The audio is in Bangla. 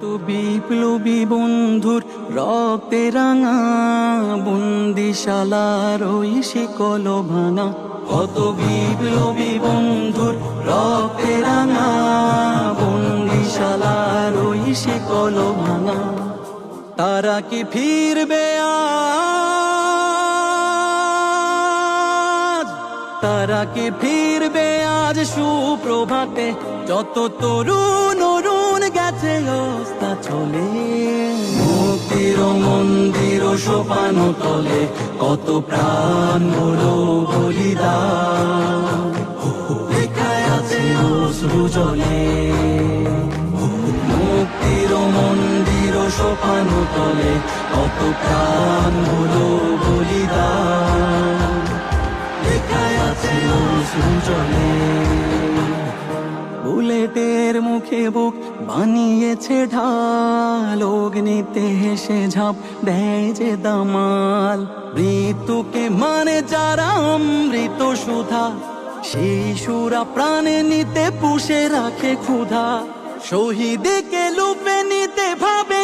তো বিপ্লবী বন্ধুর রক্তে রাঙা বন্দিশালার ওই শিকল ভাঙা, কত বিপ্লবী বন্ধুর রক্তে রাঙা বন্দিশালার ওই শিকল ভাঙা। তারা কি ফিরবে আজ, তারা কি ফিরবে আজ সুপ্রভাতে? যত তরুণ অরুণ গেছে অস্তা চলে, মুক্তির মন্দির সোপান তলে কত প্রাণ হলো বলিদান, লেখায় আছে অশ্রু জলে। মুক্তির মন্দির সোপান তলে কত প্রাণ হলো বলিদান, লেখায় আছে অশ্রু জলে। বুলেটের মুখে বুক বানিয়েছে ঢাল, অগ্নিতে হেসে ঝাঁপ দেয় যে দামাল। মৃত্যুকে মানে যারা অমৃত সুধা, শিশুরা প্রাণে নিতে পুষে রাখে ক্ষুধা। শহীদকে লুপে নিতে ভাবে